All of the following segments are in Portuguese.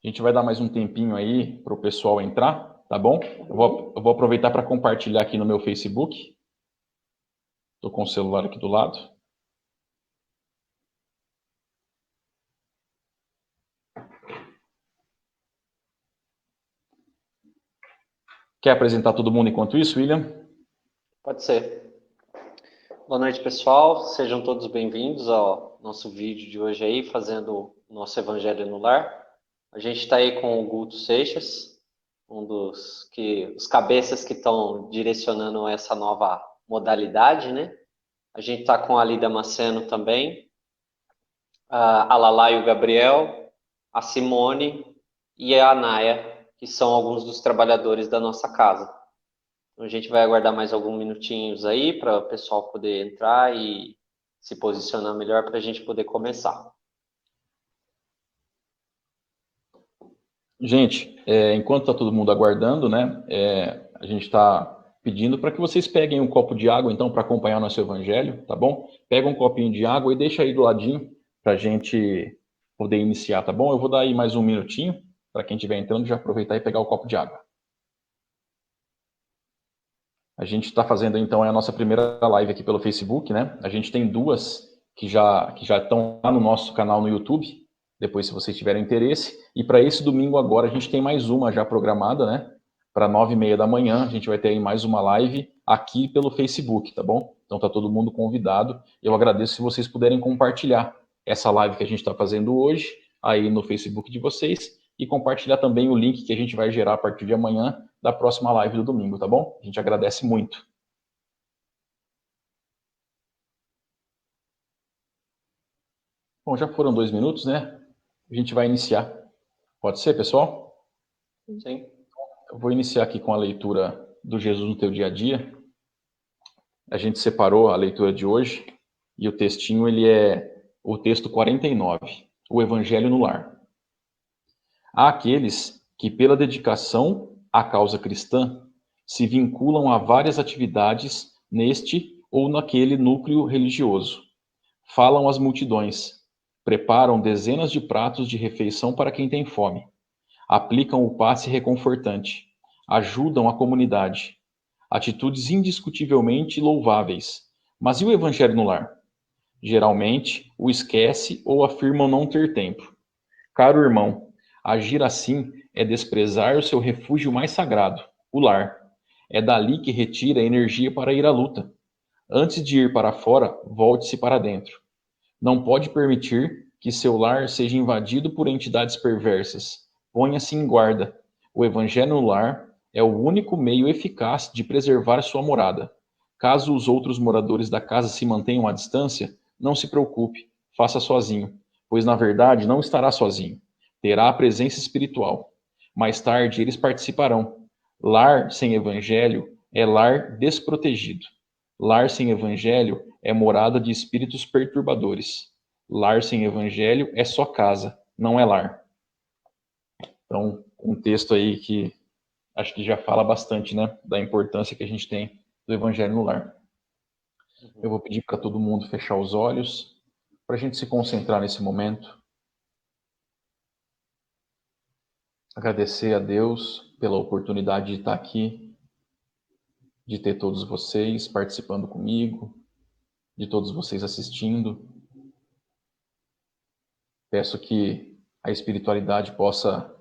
A gente vai dar mais um tempinho aí para o pessoal entrar, tá bom? Eu vou aproveitar para compartilhar aqui no meu Facebook. Estou com o celular aqui do lado. Quer apresentar todo mundo enquanto isso, William? Pode ser. Boa noite, pessoal. Sejam todos bem-vindos ao nosso vídeo de hoje aí, fazendo o nosso Evangelho no Lar. A gente está aí com o Guto Seixas, os cabeças que estão direcionando essa nova modalidade, né? A gente está com a Lida Maceno também, a Lala e o Gabriel, a Simone e a Naya, que são alguns dos trabalhadores da nossa casa. A gente vai aguardar mais alguns minutinhos aí para o pessoal poder entrar e se posicionar melhor para a gente poder começar. Gente, enquanto está todo mundo aguardando, né, a gente está pedindo para que vocês peguem um copo de água, então, para acompanhar nosso evangelho, tá bom? Pega um copinho de água e deixa aí do ladinho para a gente poder iniciar, tá bom? Eu vou dar aí mais um minutinho para quem estiver entrando já aproveitar e pegar o copo de água. A gente está fazendo, então, a nossa primeira live aqui pelo Facebook, né? A gente tem duas que já estão lá no nosso canal no YouTube, depois se vocês tiverem interesse. E para esse domingo agora a gente tem mais uma já programada, né? Para 9h30 da manhã a gente vai ter aí mais uma live aqui pelo Facebook, tá bom? Então tá todo mundo convidado. Eu agradeço se vocês puderem compartilhar essa live que a gente está fazendo hoje aí no Facebook de vocês e compartilhar também o link que a gente vai gerar a partir de amanhã da próxima live do domingo, tá bom? A gente agradece muito. Bom, já foram 2 minutos, né? A gente vai iniciar. Pode ser, pessoal? Sim. Eu vou iniciar aqui com a leitura do Jesus no teu dia a dia. A gente separou a leitura de hoje e o textinho ele é o texto 49, o Evangelho no Lar. Há aqueles que, pela dedicação à causa cristã, se vinculam a várias atividades neste ou naquele núcleo religioso. Falam às multidões, preparam dezenas de pratos de refeição para quem tem fome, aplicam o passe reconfortante, ajudam a comunidade. Atitudes indiscutivelmente louváveis. Mas e o evangelho no lar? Geralmente o esquece ou afirmam não ter tempo. Caro irmão, agir assim é desprezar o seu refúgio mais sagrado, o lar. É dali que retira a energia para ir à luta. Antes de ir para fora, volte-se para dentro. Não pode permitir que seu lar seja invadido por entidades perversas. Ponha-se em guarda. O evangelho no lar é o único meio eficaz de preservar sua morada. Caso os outros moradores da casa se mantenham à distância, não se preocupe, faça sozinho, pois na verdade não estará sozinho. Terá a presença espiritual. Mais tarde eles participarão. Lar sem evangelho é lar desprotegido. Lar sem evangelho é morada de espíritos perturbadores. Lar sem evangelho é só casa, não é lar. Então, um texto aí que acho que já fala bastante, né, da importância que a gente tem do evangelho no lar. Eu vou pedir para todo mundo fechar os olhos, para a gente se concentrar nesse momento. Agradecer a Deus pela oportunidade de estar aqui, de ter todos vocês participando comigo, de todos vocês assistindo. Peço que a espiritualidade possa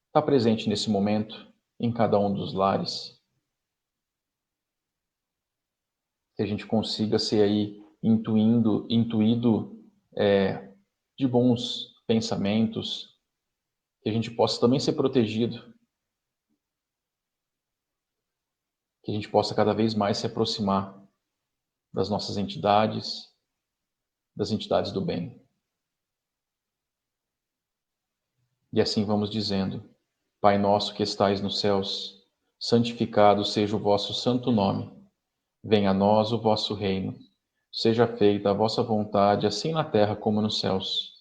estar presente nesse momento, em cada um dos lares. Que a gente consiga ser aí intuído de bons pensamentos, que a gente possa também ser protegido, que a gente possa cada vez mais se aproximar das nossas entidades, das entidades do bem. E assim vamos dizendo: Pai nosso que estais nos céus, santificado seja o vosso santo nome. Venha a nós o vosso reino. Seja feita a vossa vontade, assim na terra como nos céus.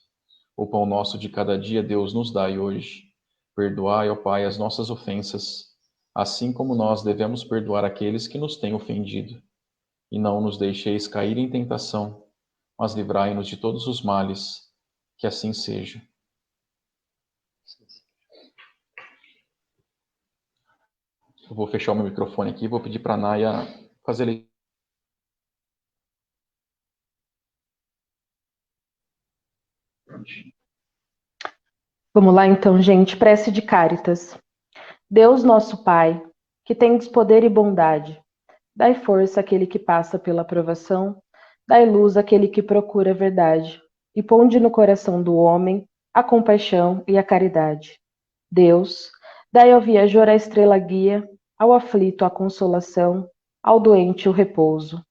O pão nosso de cada dia Deus nos dai hoje. Perdoai, ó Pai, as nossas ofensas, assim como nós devemos perdoar aqueles que nos têm ofendido. E não nos deixeis cair em tentação, mas livrai-nos de todos os males. Que assim seja. Eu vou fechar o meu microfone aqui e vou pedir para a Naya fazer a leitura. Vamos lá então, gente. Prece de Cáritas. Deus nosso Pai, que tendes poder e bondade, dai força àquele que passa pela provação, dai luz àquele que procura a verdade, e ponde no coração do homem a compaixão e a caridade. Deus, dai ao viajor a estrela guia, ao aflito a consolação, ao doente o repouso.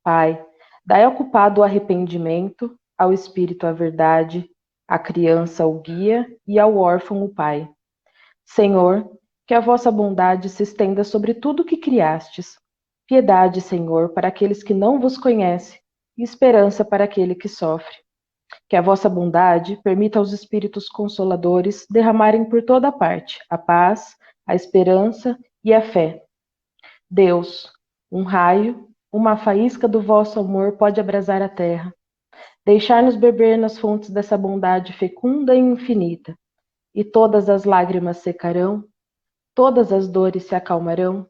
Pai, dai ao culpado o arrependimento, ao espírito a verdade, à criança o guia e ao órfão o pai. Senhor, que a vossa bondade se estenda sobre tudo o que criastes. Piedade, Senhor, para aqueles que não vos conhecem, e esperança para aquele que sofre. Que a vossa bondade permita aos espíritos consoladores derramarem por toda parte a paz, a esperança e a fé. Deus, um raio, uma faísca do vosso amor pode abrasar a terra. Deixar-nos beber nas fontes dessa bondade fecunda e infinita, e todas as lágrimas secarão, todas as dores se acalmarão,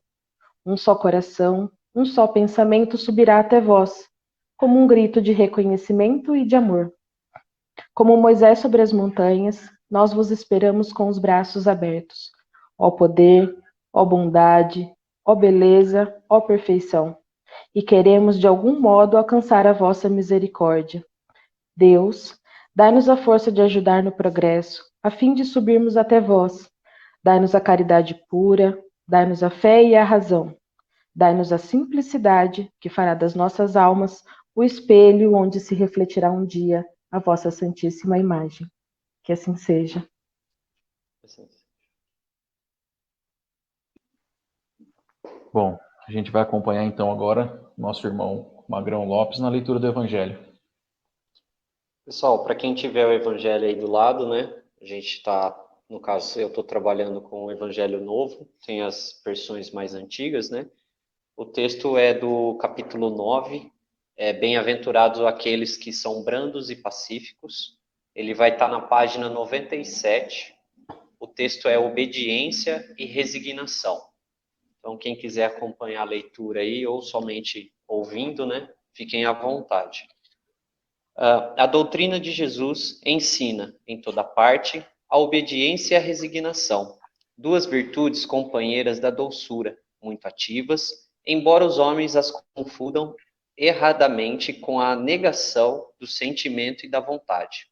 um só coração, um só pensamento subirá até vós, como um grito de reconhecimento e de amor. Como Moisés sobre as montanhas, nós vos esperamos com os braços abertos. Ó poder, ó bondade, ó beleza, ó perfeição. E queremos de algum modo alcançar a vossa misericórdia. Deus, dai-nos a força de ajudar no progresso, a fim de subirmos até vós. Dai-nos a caridade pura, dai-nos a fé e a razão. Dai-nos a simplicidade, que fará das nossas almas o espelho onde se refletirá um dia a vossa santíssima imagem. Que assim seja. Bom, a gente vai acompanhar então agora nosso irmão Magrão Lopes na leitura do Evangelho. Pessoal, para quem tiver o Evangelho aí do lado, né? A gente está, no caso, eu estou trabalhando com o Evangelho Novo, tem as versões mais antigas, né? O texto é do capítulo 9, Bem-aventurados aqueles que são brandos e pacíficos. Ele vai estar na página 97. O texto é obediência e resignação. Então, quem quiser acompanhar a leitura aí, ou somente ouvindo, né? Fiquem à vontade. A doutrina de Jesus ensina, em toda parte, a obediência e a resignação, duas virtudes companheiras da doçura, muito ativas, embora os homens as confundam erradamente com a negação do sentimento e da vontade.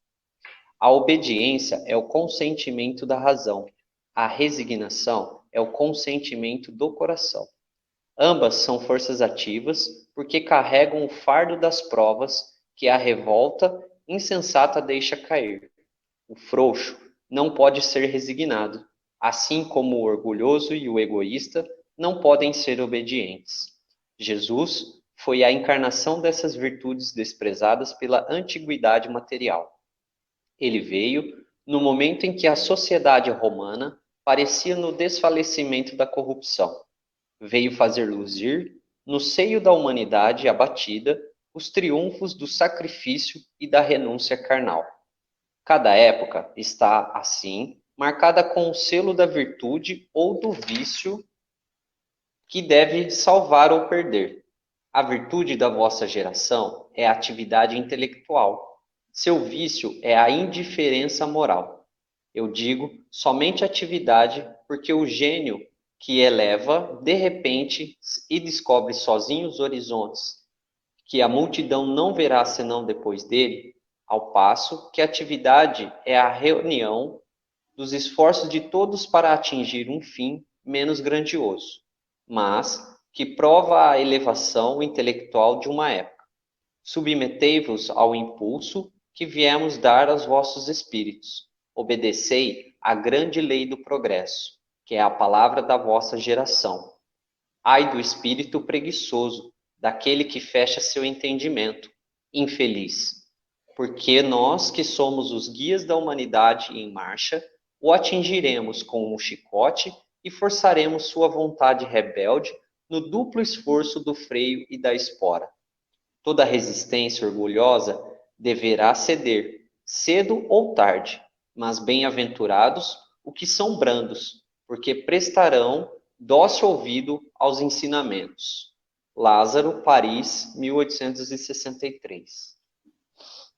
A obediência é o consentimento da razão, a resignação é o consentimento do coração. Ambas são forças ativas porque carregam o fardo das provas que a revolta insensata deixa cair. O frouxo não pode ser resignado, assim como o orgulhoso e o egoísta não podem ser obedientes. Jesus foi a encarnação dessas virtudes desprezadas pela antiguidade material. Ele veio no momento em que a sociedade romana parecia no desfalecimento da corrupção. Veio fazer luzir, no seio da humanidade abatida, os triunfos do sacrifício e da renúncia carnal. Cada época está, assim, marcada com o selo da virtude ou do vício que deve salvar ou perder. A virtude da vossa geração é a atividade intelectual. Seu vício é a indiferença moral. Eu digo somente atividade porque o gênio que eleva de repente e descobre sozinho os horizontes que a multidão não verá senão depois dele, ao passo que a atividade é a reunião dos esforços de todos para atingir um fim menos grandioso, mas que prova a elevação intelectual de uma época. Submetei-vos ao impulso que viemos dar aos vossos espíritos. Obedecei à grande lei do progresso, que é a palavra da vossa geração. Ai do espírito preguiçoso, daquele que fecha seu entendimento, infeliz. Porque nós, que somos os guias da humanidade em marcha, o atingiremos com um chicote e forçaremos sua vontade rebelde no duplo esforço do freio e da espora. Toda resistência orgulhosa deverá ceder, cedo ou tarde, mas bem-aventurados o que são brandos, porque prestarão dócil ouvido aos ensinamentos. Lázaro, Paris, 1863.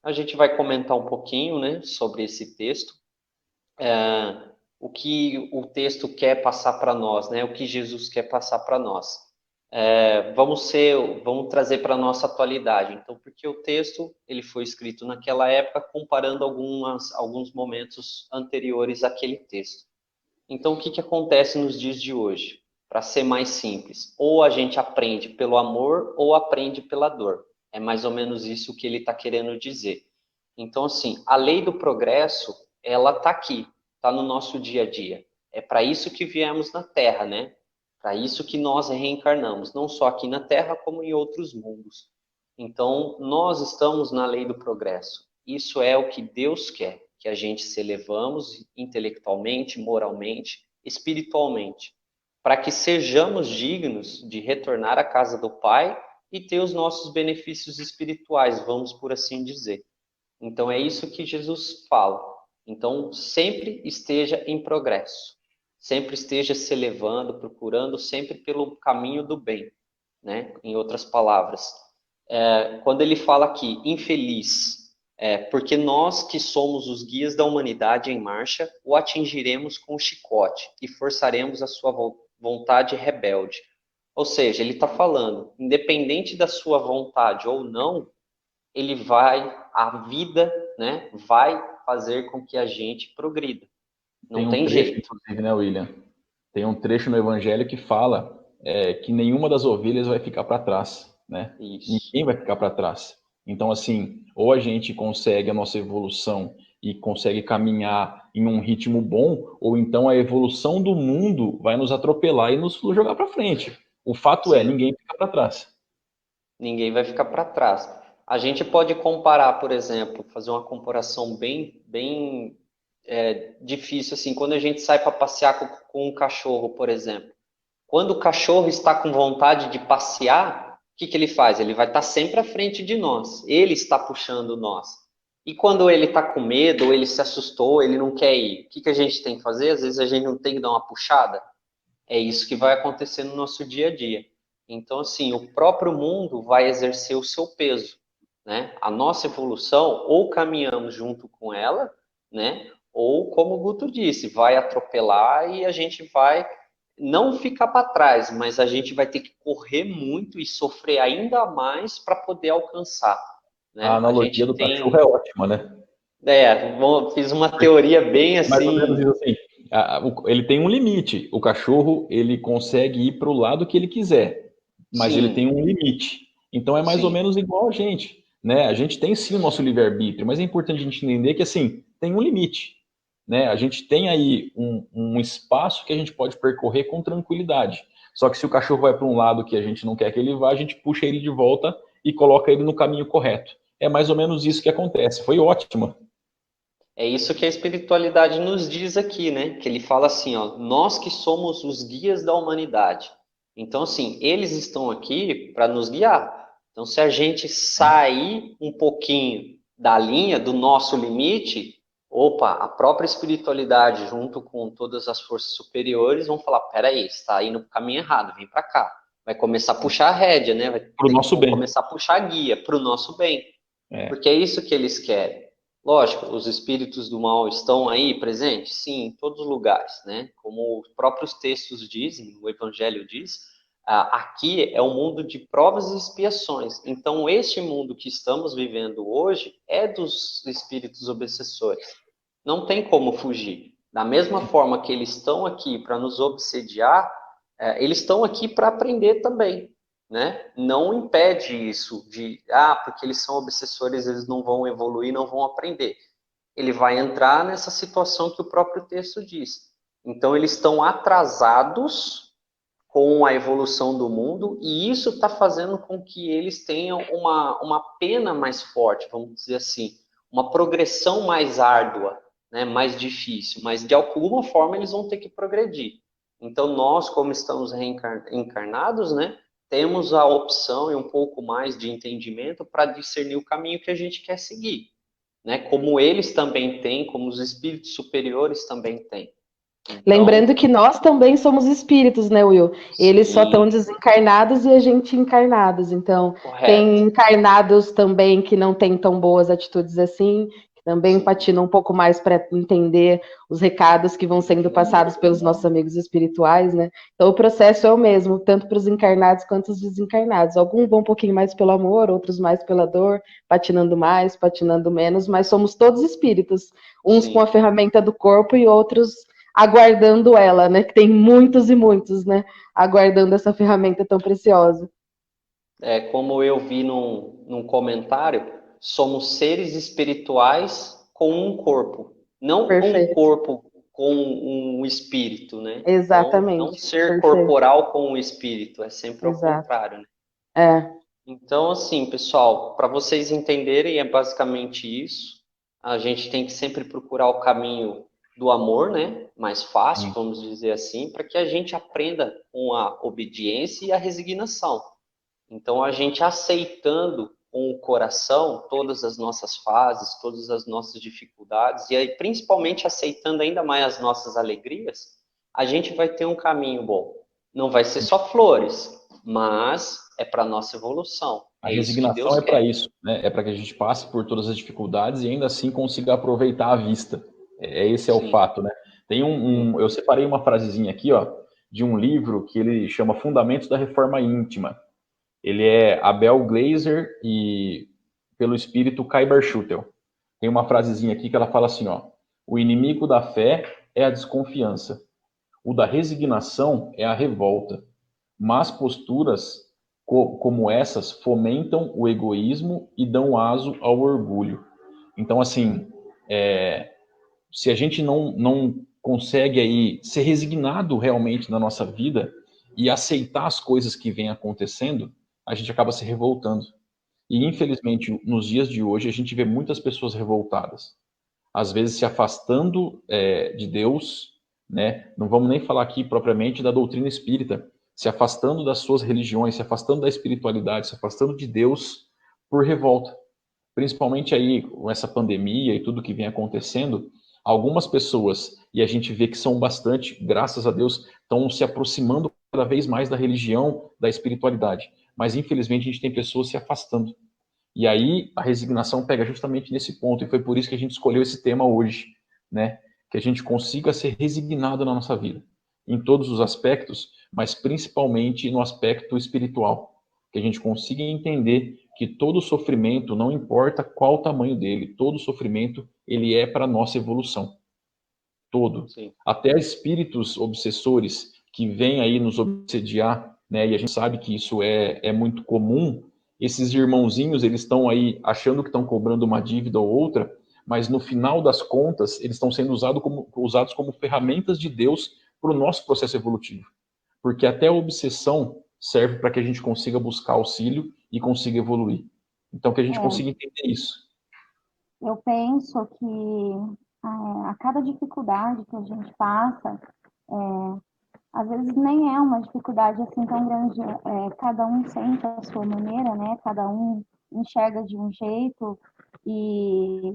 A gente vai comentar um pouquinho, né, sobre esse texto, o que o texto quer passar para nós, né, o que Jesus quer passar para nós. Vamos trazer para a nossa atualidade. Então, porque o texto ele foi escrito naquela época, comparando alguns momentos anteriores àquele texto. Então, o que acontece nos dias de hoje? Para ser mais simples, ou a gente aprende pelo amor ou aprende pela dor. É mais ou menos isso que ele está querendo dizer. Então, assim, a lei do progresso, ela está aqui, está no nosso dia a dia. É para isso que viemos na Terra, né? Para isso que nós reencarnamos, não só aqui na Terra, como em outros mundos. Então, nós estamos na lei do progresso. Isso é o que Deus quer, que a gente se elevamos intelectualmente, moralmente, espiritualmente, para que sejamos dignos de retornar à casa do Pai e ter os nossos benefícios espirituais, vamos por assim dizer. Então, é isso que Jesus fala. Então, sempre esteja em progresso. Sempre esteja se elevando, procurando sempre pelo caminho do bem, né? Em outras palavras. Quando ele fala aqui, infeliz, porque nós que somos os guias da humanidade em marcha, o atingiremos com o chicote e forçaremos a sua vontade rebelde. Ou seja, ele está falando, independente da sua vontade ou não, a vida, né, vai fazer com que a gente progrida. Não tem trecho, jeito. inclusive, né, William? Tem um trecho no Evangelho que fala que nenhuma das ovelhas vai ficar para trás, né? Isso. Ninguém vai ficar para trás. Então, assim, ou a gente consegue a nossa evolução e consegue caminhar em um ritmo bom, ou então a evolução do mundo vai nos atropelar e nos jogar para frente. O fato é, Sim. ninguém fica para trás. Ninguém vai ficar para trás. A gente pode comparar, por exemplo, fazer uma comparação bem difícil, assim, quando a gente sai para passear com um cachorro, por exemplo. Quando o cachorro está com vontade de passear, o que ele faz? Ele vai estar sempre à frente de nós. Ele está puxando nós. E quando ele está com medo, ou ele se assustou, ele não quer ir, o que a gente tem que fazer? Às vezes a gente não tem que dar uma puxada. É isso que vai acontecer no nosso dia a dia. Então, assim, o próprio mundo vai exercer o seu peso, né? A nossa evolução, ou caminhamos junto com ela, né? Ou, como o Guto disse, vai atropelar e a gente vai não ficar para trás, mas a gente vai ter que correr muito e sofrer ainda mais para poder alcançar, A né? A analogia gente do cachorro é tem... ótima, né? Fiz uma teoria bem Mais ou menos assim... isso assim. Ele tem um limite. O cachorro, ele consegue ir para o lado que ele quiser, mas ele tem Sim, um limite. Então é mais ou sim. menos igual a gente, né? A gente tem sim o nosso livre-arbítrio, mas é importante a gente entender que assim, tem um limite, né? A gente tem aí um espaço que a gente pode percorrer com tranquilidade. Só que se o cachorro vai para um lado que a gente não quer que ele vá, a gente puxa ele de volta e coloca ele no caminho correto. É mais ou menos isso que acontece. Foi ótimo. É isso que a espiritualidade nos diz aqui, né? Que ele fala assim, ó, nós que somos os guias da humanidade. Então, assim, eles estão aqui para nos guiar. Então, se a gente sair um pouquinho da linha, do nosso limite, opa, a própria espiritualidade, junto com todas as forças superiores, vão falar: peraí, você está indo para o caminho errado, vem para cá. Vai começar a puxar a rédea, né? Para o nosso Vão bem. começar a puxar a guia para o nosso bem. É. Porque é isso que eles querem. Lógico, os espíritos do mal estão aí presentes? Sim, em todos os lugares, né? Como os próprios textos dizem, o Evangelho diz, aqui é um mundo de provas e expiações. Então, este mundo que estamos vivendo hoje é dos espíritos obsessores. Não tem como fugir. Da mesma forma que eles estão aqui para nos obsediar, eles estão aqui para aprender também, né? Não impede isso porque eles são obsessores, eles não vão evoluir, não vão aprender. Ele vai entrar nessa situação que o próprio texto diz. Então, eles estão atrasados com a evolução do mundo e isso está fazendo com que eles tenham uma pena mais forte, vamos dizer assim, uma progressão mais árdua, né, mais difícil, mas de alguma forma eles vão ter que progredir. Então nós, como estamos reencarnados, né, temos a opção e um pouco mais de entendimento para discernir o caminho que a gente quer seguir, né, como eles também têm, como os espíritos superiores também têm. Então, Lembrando que nós também somos espíritos, né, Will? Eles só estão sim, desencarnados e a gente encarnados. Então, tem correto. encarnados também que não têm tão boas atitudes assim, que também Sim. patinam um pouco mais para entender os recados que vão sendo passados pelos nossos amigos espirituais, né? Então, o processo é o mesmo, tanto para os encarnados quanto os desencarnados. Alguns vão um pouquinho mais pelo amor, outros mais pela dor, patinando mais, patinando menos, mas somos todos espíritos, uns Sim. com a ferramenta do corpo e outros aguardando ela, né? Que tem muitos e muitos, né? Aguardando essa ferramenta tão preciosa. Como eu vi num comentário, somos seres espirituais com um corpo, não um Perfeito. corpo com um espírito, né? Então, não Exatamente. ser Perfeito. corporal com um espírito, é sempre ao Exato. contrário, né? É. Então, assim, pessoal, para vocês entenderem, é basicamente isso. A gente tem que sempre procurar o caminho do amor, né? Mais fácil, Sim. vamos dizer assim, para que a gente aprenda com a obediência e a resignação. Então, a gente aceitando com o coração todas as nossas fases, todas as nossas dificuldades, e aí, principalmente aceitando ainda mais as nossas alegrias, a gente vai ter um caminho bom. Não vai ser só flores, mas é para a nossa evolução. A É isso que resignação Deus é para quer. isso, né? É para que a gente passe por todas as dificuldades e ainda assim consiga aproveitar a vista. Esse é o Sim. fato, né? Eu separei uma frasezinha aqui, ó, de um livro que ele chama Fundamentos da Reforma Íntima. Ele é Abel Gleiser e pelo espírito Kaiber Schutel. Tem uma frasezinha aqui que ela fala assim, ó: o inimigo da fé é a desconfiança, o da resignação é a revolta. Más posturas como essas fomentam o egoísmo e dão aso ao orgulho. Então, assim, se a gente não consegue aí ser resignado realmente na nossa vida e aceitar as coisas que vêm acontecendo, a gente acaba se revoltando. E, infelizmente, nos dias de hoje, a gente vê muitas pessoas revoltadas, às vezes se afastando de Deus, né? Não vamos nem falar aqui propriamente da doutrina espírita, se afastando das suas religiões, se afastando da espiritualidade, se afastando de Deus por revolta. Principalmente aí com essa pandemia e tudo que vem acontecendo, algumas pessoas, e a gente vê que são bastante, graças a Deus, estão se aproximando cada vez mais da religião, da espiritualidade. Mas infelizmente a gente tem pessoas se afastando. E aí a resignação pega justamente nesse ponto, e foi por isso que a gente escolheu esse tema hoje, né? Que a gente consiga ser resignado na nossa vida, em todos os aspectos, mas principalmente no aspecto espiritual. Que a gente consiga entender que todo sofrimento, não importa qual o tamanho dele, todo sofrimento, ele é para a nossa evolução. Todo. Sim. Até espíritos obsessores que vêm aí nos obsediar, né? E a gente sabe que isso é muito comum. Esses irmãozinhos, eles estão aí achando que estão cobrando uma dívida ou outra, mas no final das contas, eles estão sendo usados como ferramentas de Deus para o nosso processo evolutivo. Porque até a obsessão serve para que a gente consiga buscar auxílio e consiga evoluir. Então, que a gente É, consiga entender isso. eu penso que a cada dificuldade que a gente passa, às vezes nem é uma dificuldade assim tão grande, cada um sente a sua maneira, né? Cada um enxerga de um jeito, e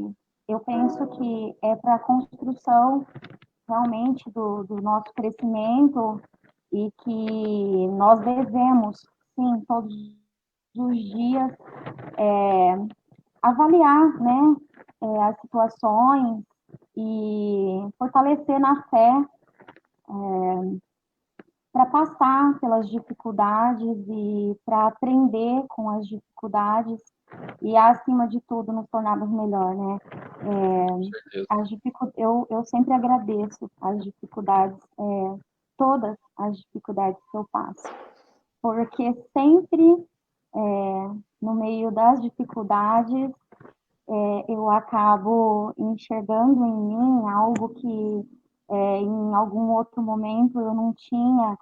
eu penso que é para a construção realmente do nosso crescimento, e que nós devemos, sim, todos os dias avaliar, né, as situações e fortalecer na fé para passar pelas dificuldades e para aprender com as dificuldades e, acima de tudo, nos tornarmos melhor, né? Eu sempre agradeço as dificuldades, todas as dificuldades que eu passo, porque sempre, no meio das dificuldades, eu acabo enxergando em mim algo que em algum outro momento eu não tinha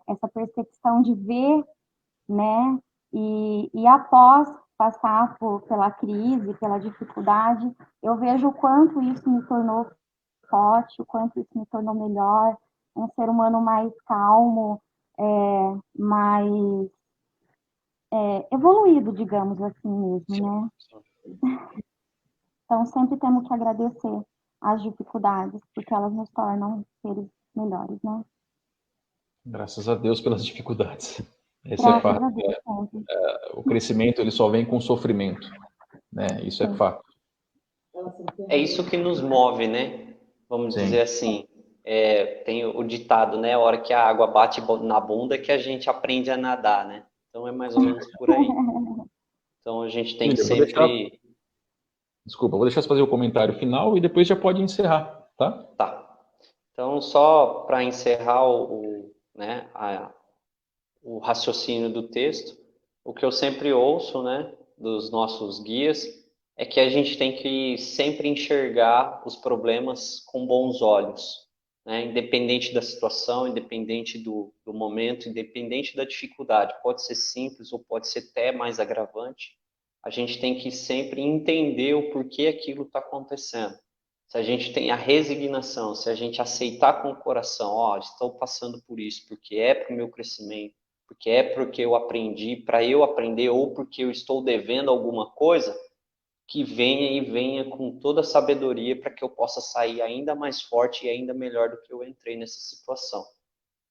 essa percepção de ver, né? E após passar pela crise, pela dificuldade, eu vejo o quanto isso me tornou forte, o quanto isso me tornou melhor, um ser humano mais calmo, mais evoluído, digamos assim mesmo, né? Então, sempre temos que agradecer as dificuldades, porque elas nos tornam seres melhores, né? Graças a Deus pelas dificuldades. Esse é Graças fato. a Deus, sempre. O crescimento ele só vem com sofrimento, né? Isso é Sim. fato. É isso que nos move, né? Vamos Sim. dizer assim. Tem o ditado, né? A hora que a água bate na bunda que a gente aprende a nadar, né? Então é mais ou menos por aí. Então a gente tem que Filha, sempre. Desculpa, vou deixar você fazer o comentário final e depois já pode encerrar, tá? Tá. Então, só para encerrar né, o raciocínio do texto, o que eu sempre ouço, né, dos nossos guias, é que a gente tem que sempre enxergar os problemas com bons olhos, né, independente da situação, independente do momento, independente da dificuldade. Pode ser simples ou pode ser até mais agravante. A gente tem que sempre entender o porquê aquilo está acontecendo. Se a gente tem a resignação, se a gente aceitar com o coração, ó, estou passando por isso, porque é para o meu crescimento, porque é porque eu aprendi, para eu aprender, ou porque eu estou devendo alguma coisa, que venha e venha com toda a sabedoria para que eu possa sair ainda mais forte e ainda melhor do que eu entrei nessa situação.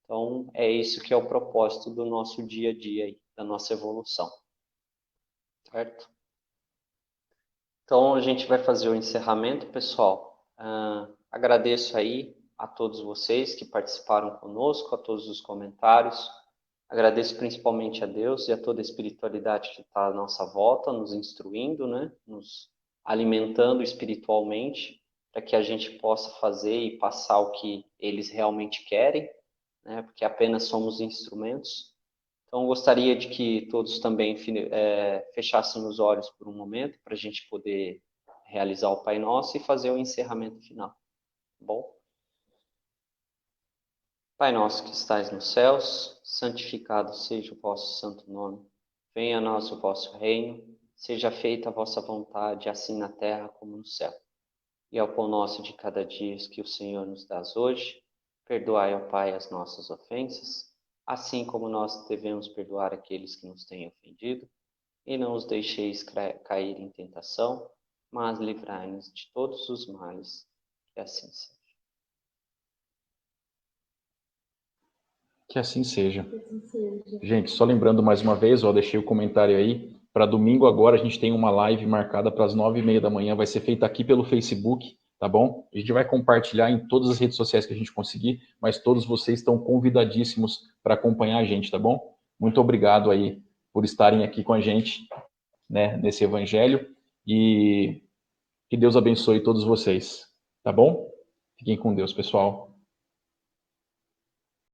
Então, é isso que é o propósito do nosso dia a dia aí, da nossa evolução. Certo? Então, a gente vai fazer o encerramento, pessoal. Agradeço aí a todos vocês que participaram conosco, a todos os comentários. Agradeço principalmente a Deus e a toda a espiritualidade que está à nossa volta, nos instruindo, né? Nos alimentando espiritualmente, para que a gente possa fazer e passar o que eles realmente querem, né? Porque apenas somos instrumentos. Então, gostaria de que todos também fechassem os olhos por um momento, para a gente poder realizar o Pai Nosso e fazer o encerramento final. Tá bom? Pai nosso que estais nos céus, santificado seja o vosso santo nome. Venha a nós o vosso reino, seja feita a vossa vontade, assim na terra como no céu. E ao pão nosso de cada dia que o Senhor nos dá hoje, perdoai, ó Pai, as nossas ofensas, assim como nós devemos perdoar aqueles que nos têm ofendido, e não os deixeis cair em tentação, mas livrai-nos de todos os males, que assim seja. Que assim seja. Gente, só lembrando mais uma vez, ó, deixei o comentário aí. Para domingo agora a gente tem uma live marcada para as 9h30 da manhã. Vai ser feita aqui pelo Facebook, tá bom? A gente vai compartilhar em todas as redes sociais que a gente conseguir, mas todos vocês estão convidadíssimos para acompanhar a gente, tá bom? Muito obrigado aí por estarem aqui com a gente, né, nesse evangelho. E que Deus abençoe todos vocês, tá bom? Fiquem com Deus, pessoal.